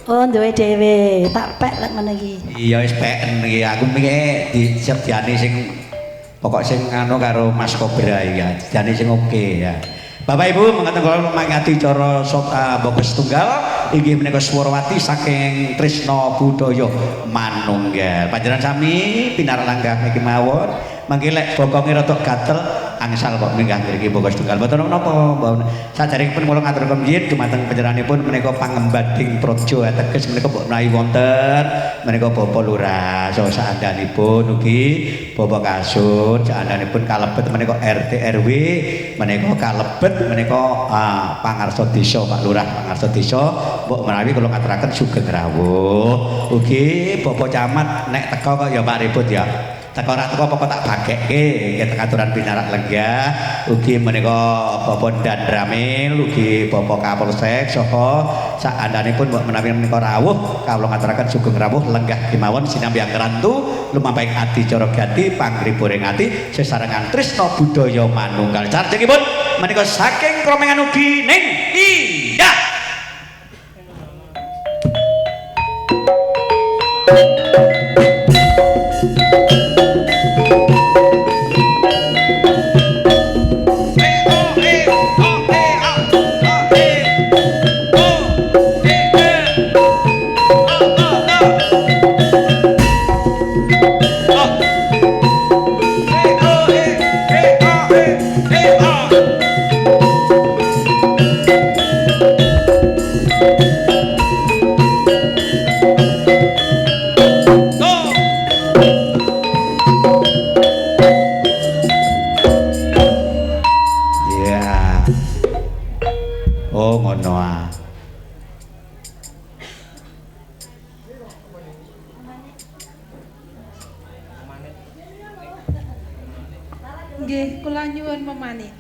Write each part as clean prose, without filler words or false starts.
Oh, duwe dhewe, tak pek lek ngono iki. Iya wis peken iki. Aku mikir disediani sing pokok sing anu karo Mas Kobra iki ya. Disediani sing oke ya. Bapak Ibu mengatakan kalau mengingati cara Boges Tunggal inggih menika Swarawati saking Trisno Budaya Manunggal. Panjenengan sami pinarak langgah niki mawon. Mangke lek bokonge rada gatel angsal kok minggah mriki Boges Tunggal. Mboten napa mbah. Saderengipun kula ngaturaken biyen dumateng panjenenganipun menika pangembading praja ateges menika mbok menawi wonten menika Bapak Lurah saha saandhanipun ugi Bapak Kasut saandhanipun kalebet menika RT RW menika kalebet menika pangarsa desa Pak Lurah pangarsa desa mbok menawi kula ngaturaken sugeng rawuh ugi Bapak Camat nek teka kok ya Pak Ribut ya teka ora teka apa tak bagekke nggih aturan pinarak lenggah ugi menika Bapak Dandramil ugi Bapak Kapolsek saha saandhanipun mbok menawi menika rawuh kawula ngaturaken sugeng rawuh lenggah kemawon sinambi ngrantu lumampahing adi cara ganti panggriboring ati sesarengan Trisno Budaya Manunggal sarjengipun menika saking kromengan ugi ning iya Nggih, kula nyuwun memanit.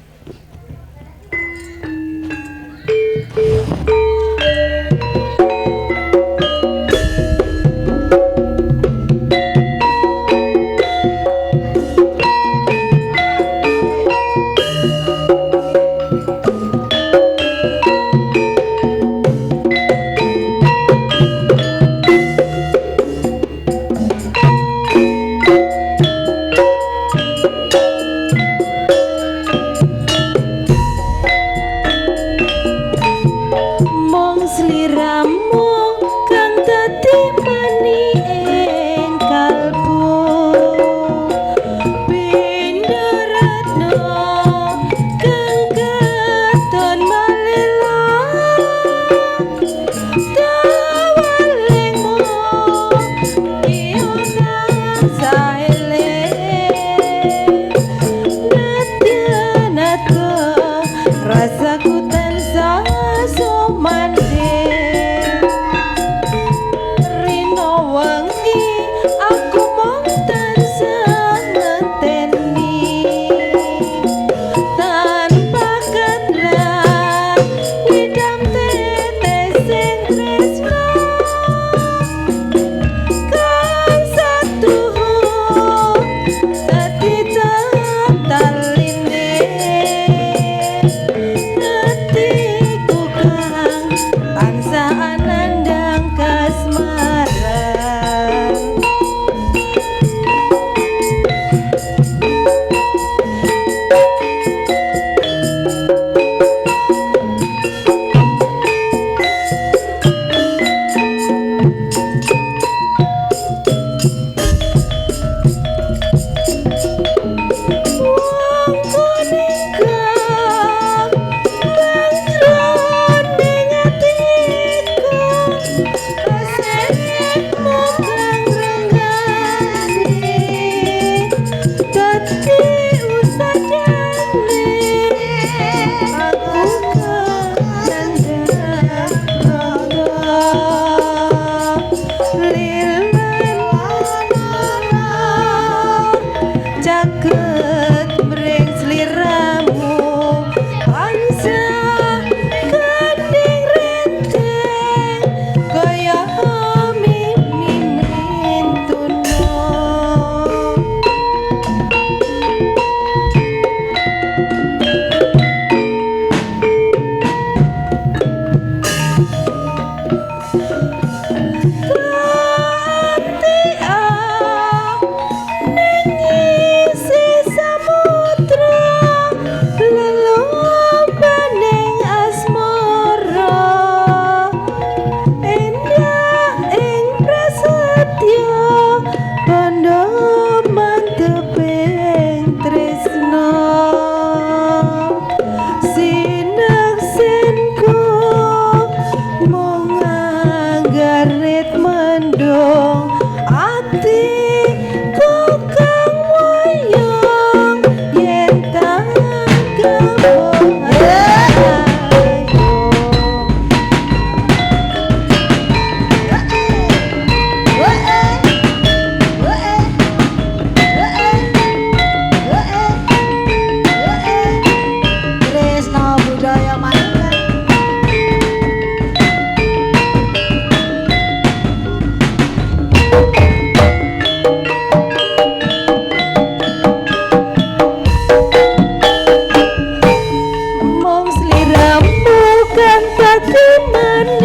Cuman